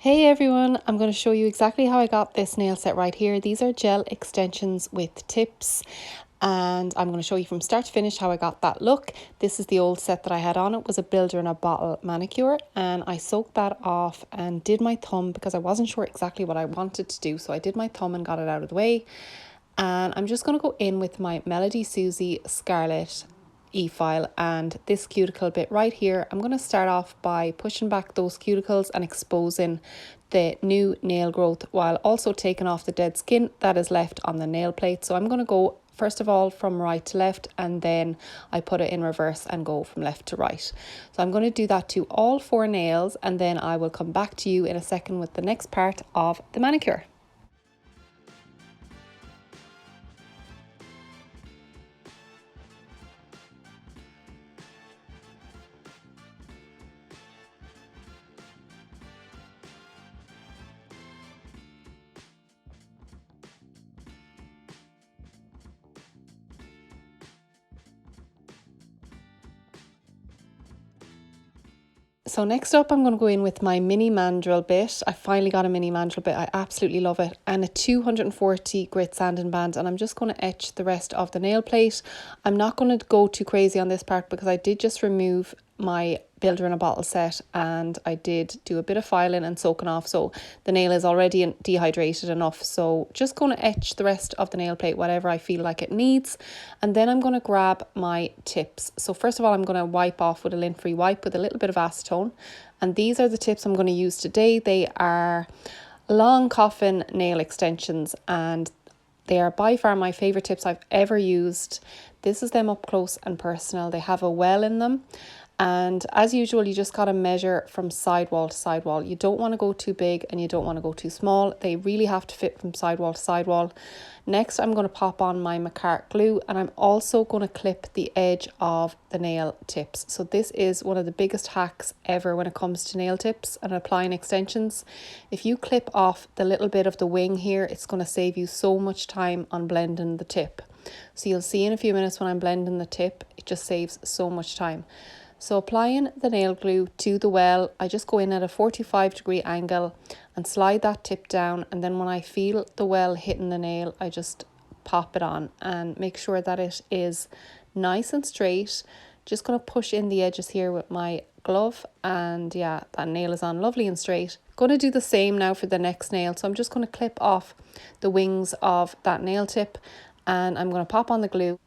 Hey everyone, I'm going to show you exactly how I got this nail set right here. These are gel extensions with tips and I'm going to show you from start to finish how I got that look. This is the old set that I had on. It was a builder in a bottle manicure and I soaked that off and did my thumb because I wasn't sure exactly what I wanted to do. So I did my thumb and got it out of the way. And I'm just going to go in with my Melody Susie Scarlet e-file and this cuticle bit right here. I'm going to start off by pushing back those cuticles and exposing the new nail growth while also taking off the dead skin that is left on the nail plate. So I'm going to go first of all from right to left and then I put it in reverse and go from left to right. So I'm going to do that to all 4 nails and then I will come back to you in a second with the next part of the manicure. So next up, I'm going to go in with my mini mandrel bit. I finally got a mini mandrel bit. I absolutely love it. And a 240 grit sanding band. And I'm just going to etch the rest of the nail plate. I'm not going to go too crazy on this part because I did just remove my builder in a bottle set and I did do a bit of filing and soaking off, so the nail is already dehydrated enough. So just going to etch the rest of the nail plate whatever I feel like it needs, and then I'm going to grab my tips. So first of all, I'm going to wipe off with a lint free wipe with a little bit of acetone, and these are the tips I'm going to use today. They are long coffin nail extensions and they are by far my favourite tips I've ever used. This is them up close and personal. They have a well in them. And as usual, you just got to measure from sidewall to sidewall. You don't want to go too big and you don't want to go too small. They really have to fit from sidewall to sidewall. Next, I'm going to pop on my McCart glue and I'm also going to clip the edge of the nail tips. So this is one of the biggest hacks ever when it comes to nail tips and applying extensions. If you clip off the little bit of the wing here, it's going to save you so much time on blending the tip. So you'll see in a few minutes when I'm blending the tip, it just saves so much time. So applying the nail glue to the well, I just go in at a 45-degree angle and slide that tip down, and then when I feel the well hitting the nail, I just pop it on and make sure that it is nice and straight. Just going to push in the edges here with my glove, and yeah, that nail is on lovely and straight. Going to do the same now for the next nail. So I'm just going to clip off the wings of that nail tip and I'm going to pop on the glue.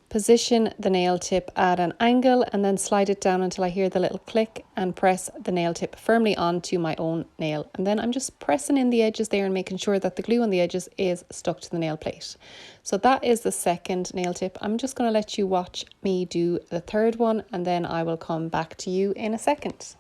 Position the nail tip at an angle and then slide it down until I hear the little click and press the nail tip firmly onto my own nail. And then I'm just pressing in the edges there and making sure that the glue on the edges is stuck to the nail plate. So that is the second nail tip. I'm just going to let you watch me do the third one and then I will come back to you in a second.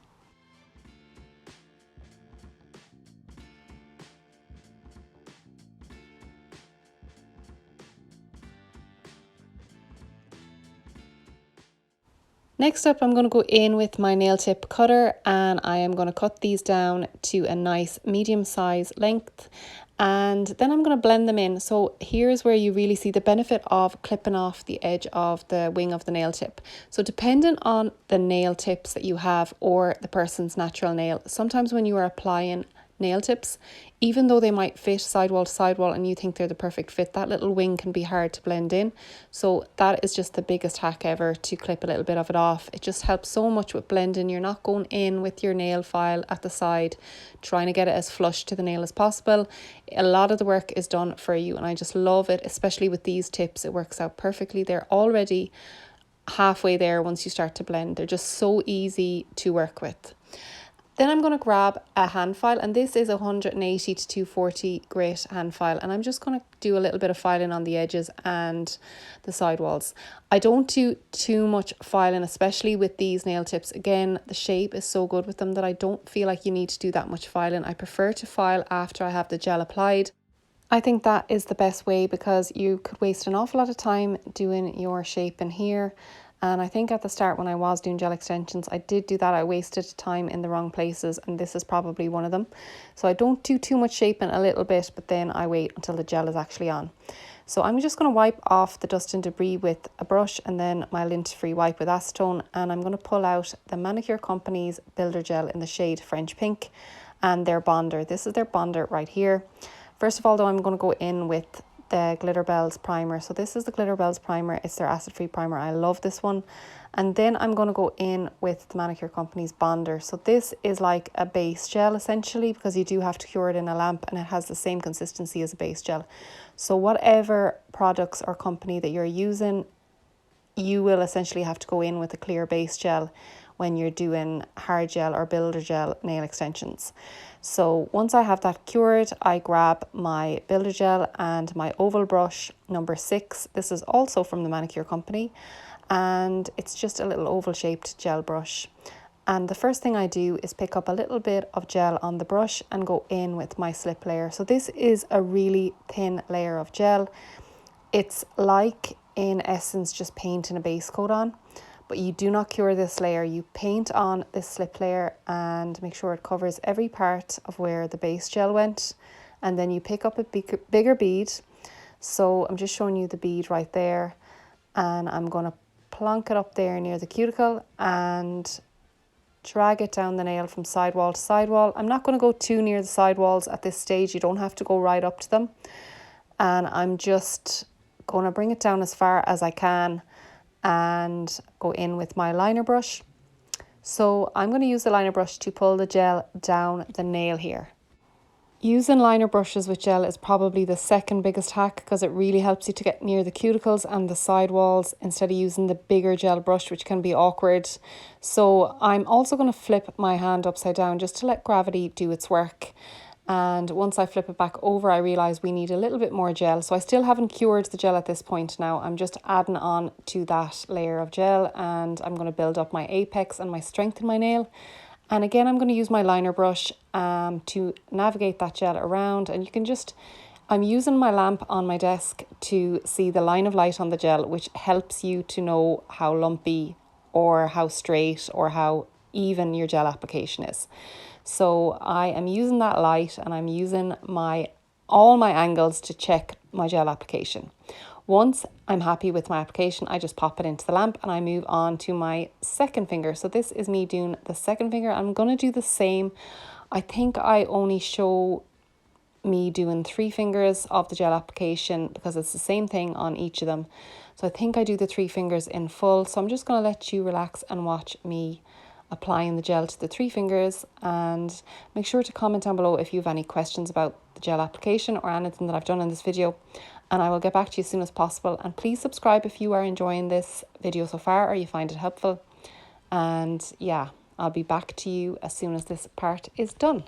Next up, I'm going to go in with my nail tip cutter and I am going to cut these down to a nice medium size length, and then I'm going to blend them in. So here's where you really see the benefit of clipping off the edge of the wing of the nail tip. So depending on the nail tips that you have or the person's natural nail, sometimes when you are applying nail tips, even though they might fit sidewall to sidewall and you think they're the perfect fit, that little wing can be hard to blend in. So that is just the biggest hack ever, to clip a little bit of it off. It just helps so much with blending. You're not going in with your nail file at the side trying to get it as flush to the nail as possible. A lot of the work is done for you and I just love it, especially with these tips. It works out perfectly. They're already halfway there once you start to blend. They're just so easy to work with. Then I'm going to grab a hand file, and this is a 180 to 240 grit hand file, and I'm just going to do a little bit of filing on the edges and the sidewalls. I don't do too much filing, especially with these nail tips. Again, the shape is so good with them that I don't feel like you need to do that much filing. I prefer to file after I have the gel applied. I think that is the best way because you could waste an awful lot of time doing your shape in here. And I think at the start when I was doing gel extensions, I did do that. I wasted time in the wrong places and this is probably one of them. So I don't do too much shaping, a little bit, but then I wait until the gel is actually on. So I'm just going to wipe off the dust and debris with a brush and then my lint-free wipe with acetone, and I'm going to pull out the Manicure Company's Builder Gel in the shade French Pink. and their bonder. This is their bonder right here. First of all though, I'm going to go in with the Glitter Bells primer. So this is the Glitter Bells primer. It's their acid-free primer. I love this one. And then I'm going to go in with the Manicure Company's bonder. So this is like a base gel essentially, because you do have to cure it in a lamp, and it has the same consistency as a base gel. So whatever products or company that you're using, you will essentially have to go in with a clear base gel when you're doing hard gel or builder gel nail extensions. So once I have that cured, I grab my builder gel and my oval brush number 6. This is also from the Manicure Company, and it's just a little oval shaped gel brush. And the first thing I do is pick up a little bit of gel on the brush and go in with my slip layer. So this is a really thin layer of gel. It's like, in essence, just painting a base coat on, but you do not cure this layer. You paint on this slip layer and make sure it covers every part of where the base gel went, and then you pick up a bigger bead. So I'm just showing you the bead right there, and I'm going to plonk it up there near the cuticle and drag it down the nail from sidewall to sidewall. I'm not going to go too near the sidewalls at this stage. You don't have to go right up to them. And I'm just going to bring it down as far as I can and go in with my liner brush. So I'm going to use the liner brush to pull the gel down the nail here. Using liner brushes with gel is probably the second biggest hack, because it really helps you to get near the cuticles and the sidewalls instead of using the bigger gel brush, which can be awkward. So I'm also going to flip my hand upside down just to let gravity do its work. And once I flip it back over, I realise we need a little bit more gel. So I still haven't cured the gel at this point now. I'm just adding on to that layer of gel, and I'm going to build up my apex and my strength in my nail. And again, I'm going to use my liner brush to navigate that gel around. And you can just, I'm using my lamp on my desk to see the line of light on the gel, which helps you to know how lumpy or how straight or how even your gel application is. So I am using that light, and I'm using all my angles to check my gel application. Once I'm happy with my application, I just pop it into the lamp and I move on to my second finger. So this is me doing the second finger. I'm going to do the same. I think I only show me doing 3 fingers of the gel application because it's the same thing on each of them. So I think I do the 3 fingers in full. So I'm just going to let you relax and watch me applying the gel to the 3 fingers, and make sure to comment down below if you have any questions about the gel application or anything that I've done in this video, and I will get back to you as soon as possible. And please subscribe if you are enjoying this video so far or you find it helpful. And yeah, I'll be back to you as soon as this part is done.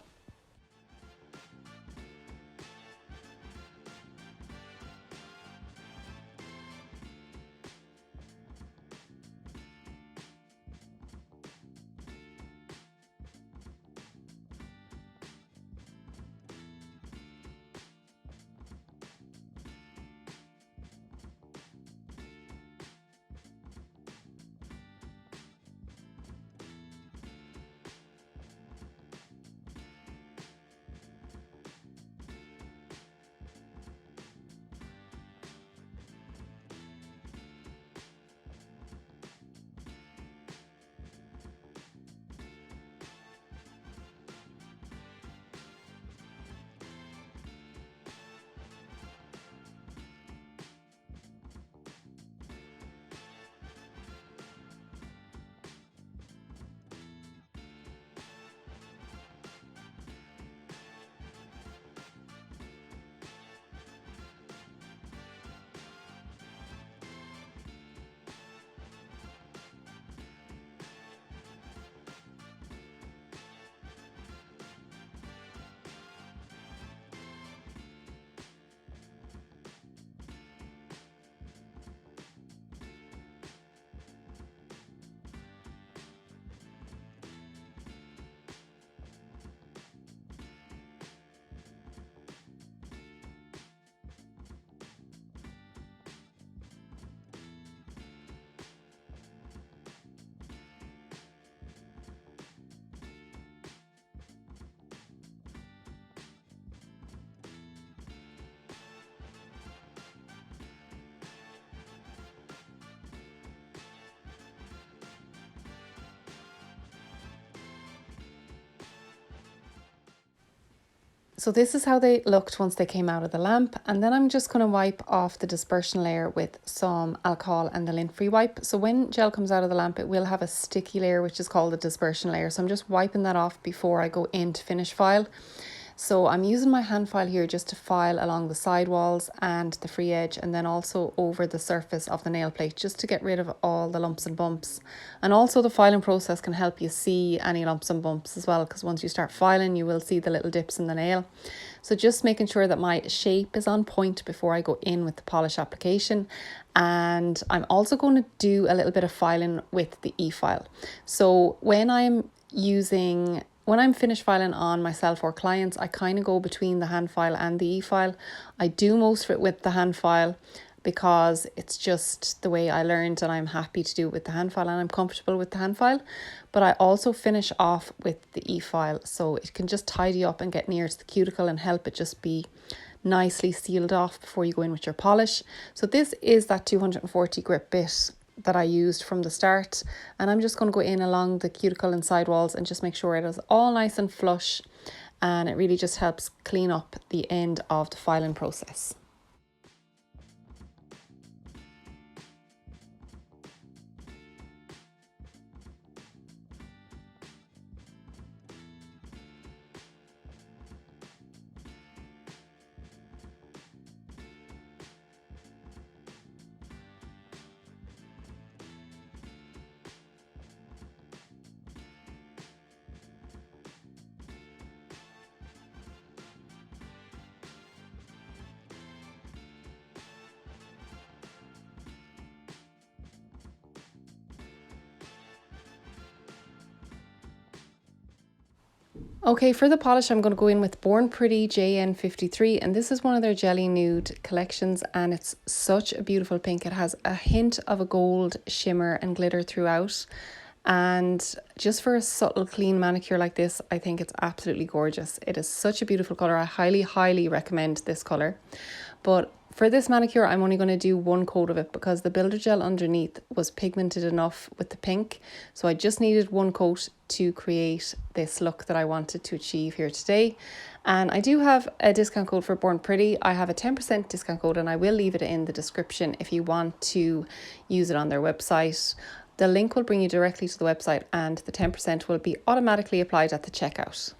So this is how they looked once they came out of the lamp, and then I'm just going to wipe off the dispersion layer with some alcohol and the lint free wipe. So when gel comes out of the lamp, it will have a sticky layer which is called the dispersion layer, so I'm just wiping that off before I go in to finish file. So I'm using my hand file here just to file along the side walls and the free edge, and then also over the surface of the nail plate, just to get rid of all the lumps and bumps. And also the filing process can help you see any lumps and bumps as well, because once you start filing you will see the little dips in the nail. So just making sure that my shape is on point before I go in with the polish application. And I'm also going to do a little bit of filing with the e-file. So when I'm finished filing on myself or clients, I kind of go between the hand file and the e-file. I do most of it with the hand file because it's just the way I learned, and I'm happy to do it with the hand file, and I'm comfortable with the hand file. But I also finish off with the e-file, so it can just tidy up and get near to the cuticle and help it just be nicely sealed off before you go in with your polish. So this is that 240 grit bit that I used from the start, and I'm just going to go in along the cuticle and sidewalls and just make sure it is all nice and flush, and it really just helps clean up the end of the filing process. Okay, for the polish, I'm going to go in with Born Pretty JN53, and this is one of their Jelly Nude collections, and it's such a beautiful pink. It has a hint of a gold shimmer and glitter throughout, and just for a subtle, clean manicure like this, I think it's absolutely gorgeous. It is such a beautiful colour. I highly recommend this colour. But for this manicure, I'm only going to do one coat of it because the builder gel underneath was pigmented enough with the pink. So I just needed one coat to create this look that I wanted to achieve here today. And I do have a discount code for Born Pretty. I have a 10% discount code, and I will leave it in the description if you want to use it on their website. The link will bring you directly to the website, and the 10% will be automatically applied at the checkout.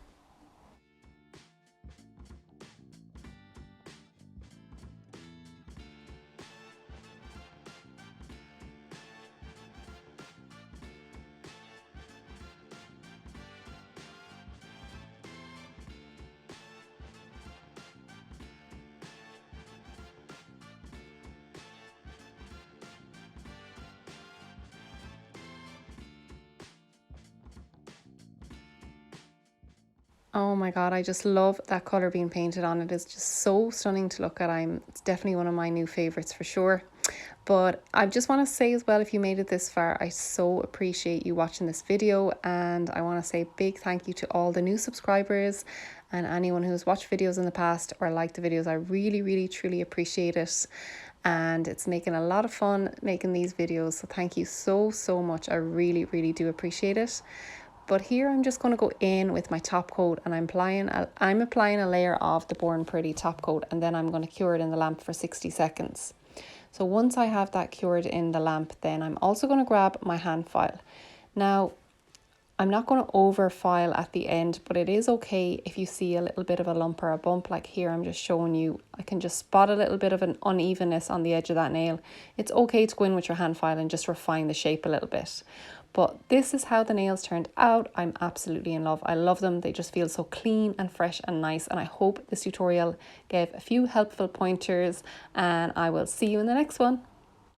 Oh my God, I just love that colour being painted on. It is just so stunning to look at. It's definitely one of my new favourites for sure. But I just want to say as well, if you made it this far, I so appreciate you watching this video, and I want to say a big thank you to all the new subscribers and anyone who's watched videos in the past or liked the videos. I really truly appreciate it, and it's making a lot of fun making these videos, so thank you so much. I really do appreciate it. But here I'm just going to go in with my top coat, and I'm applying a layer of the Born Pretty top coat, and then I'm going to cure it in the lamp for 60 seconds. So once I have that cured in the lamp, then I'm also going to grab my hand file. Now, I'm not going to over file at the end, but it is okay if you see a little bit of a lump or a bump. Like here, I'm just showing you, I can just spot a little bit of an unevenness on the edge of that nail. It's okay to go in with your hand file and just refine the shape a little bit. But this is how the nails turned out. I'm absolutely in love. I love them. They just feel so clean and fresh and nice. And I hope this tutorial gave a few helpful pointers, and I will see you in the next one.